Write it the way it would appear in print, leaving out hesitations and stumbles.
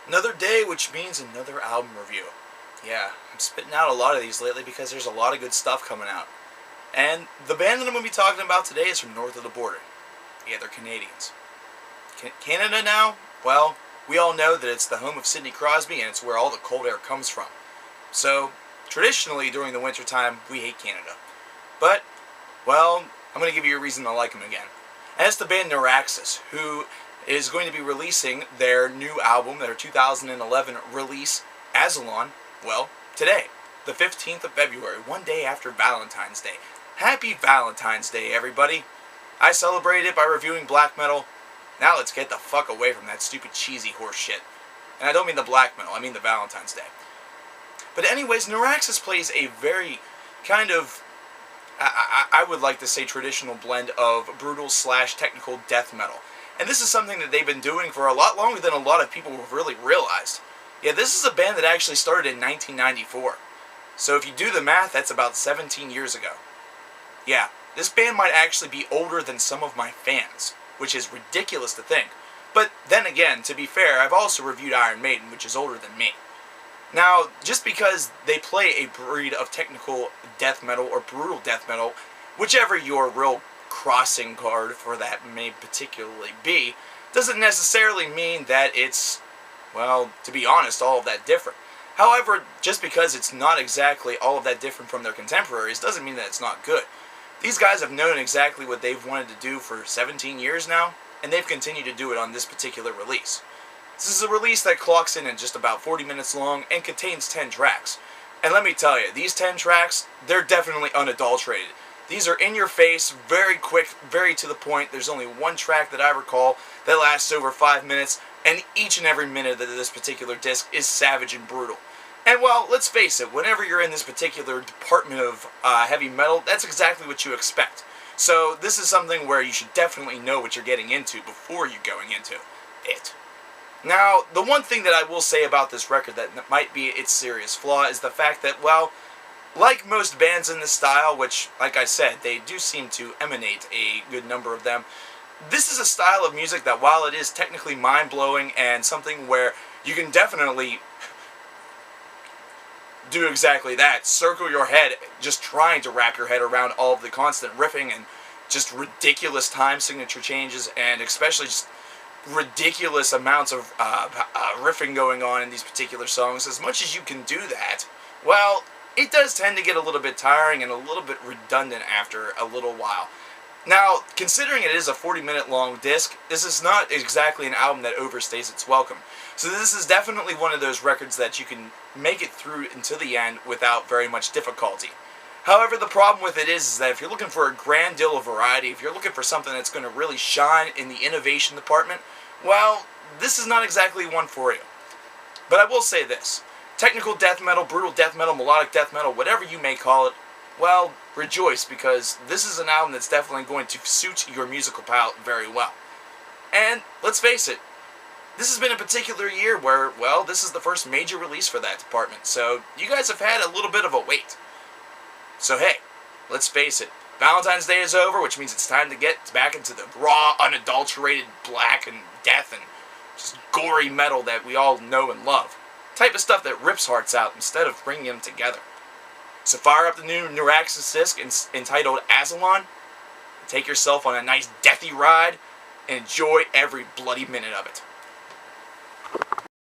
Another day, which means another album review. Yeah, I'm spitting out a lot of these lately because there's a lot of good stuff coming out. And the band that I'm going to be talking about today is from north of the border. Yeah, they're Canadians. Canada now? Well, we all know that it's the home of Sidney Crosby and it's where all the cold air comes from. So, traditionally during the wintertime, we hate Canada. But, well, I'm going to give you a reason to like them again. And it's the band Neuraxis, who is going to be releasing their new album, their 2011 release, Asylon, well, today, the 15th of February, one day after Valentine's Day. Happy Valentine's Day, everybody. I celebrated it by reviewing black metal. Now let's get the fuck away from that stupid cheesy horse shit. And I don't mean the black metal, I mean the Valentine's Day. But anyways, Neuraxis plays a very kind of, I would like to say, traditional blend of brutal / technical death metal. And this is something that they've been doing for a lot longer than a lot of people have really realized. Yeah, this is a band that actually started in 1994. So if you do the math, that's about 17 years ago. Yeah, this band might actually be older than some of my fans, which is ridiculous to think. But then again, to be fair, I've also reviewed Iron Maiden, which is older than me. Now, just because they play a breed of technical death metal or brutal death metal, whichever your real crossing guard for that may particularly be, doesn't necessarily mean that it's, well, to be honest, all of that different. However, just because it's not exactly all of that different from their contemporaries doesn't mean that it's not good. These guys have known exactly what they've wanted to do for 17 years now, and they've continued to do it on this particular release. This is a release that clocks in at just about 40 minutes long and contains 10 tracks. And let me tell you, these 10 tracks, they're definitely unadulterated. These are in your face, very quick, very to the point. There's only one track that I recall that lasts over 5 minutes, and each and every minute of this particular disc is savage and brutal. And well, let's face it, whenever you're in this particular department of heavy metal, that's exactly what you expect. So this is something where you should definitely know what you're getting into before you're going into it. Now, the one thing that I will say about this record that might be its serious flaw is the fact that, well, like most bands in this style, which, like I said, they do seem to emanate a good number of them, this is a style of music that, while it is technically mind-blowing and something where you can definitely do exactly that, circle your head, just trying to wrap your head around all of the constant riffing and just ridiculous time signature changes, and especially just ridiculous amounts of riffing going on in these particular songs. As much as you can do that, well, it does tend to get a little bit tiring and a little bit redundant after a little while. Now, considering it is a 40-minute long disc, this is not exactly an album that overstays its welcome. So this is definitely one of those records that you can make it through until the end without very much difficulty. However, the problem with it is that if you're looking for a grand deal of variety, if you're looking for something that's going to really shine in the innovation department, well, this is not exactly one for you. But I will say this. Technical death metal, brutal death metal, melodic death metal, whatever you may call it, well, rejoice, because this is an album that's definitely going to suit your musical palate very well. And let's face it, this has been a particular year where, well, this is the first major release for that department, so you guys have had a little bit of a wait. So hey, let's face it, Valentine's Day is over, which means it's time to get back into the raw, unadulterated black and death and just gory metal that we all know and love. Type of stuff that rips hearts out instead of bringing them together. So fire up the new Neuraxis disc entitled Asylon, take yourself on a nice deathy ride, and enjoy every bloody minute of it.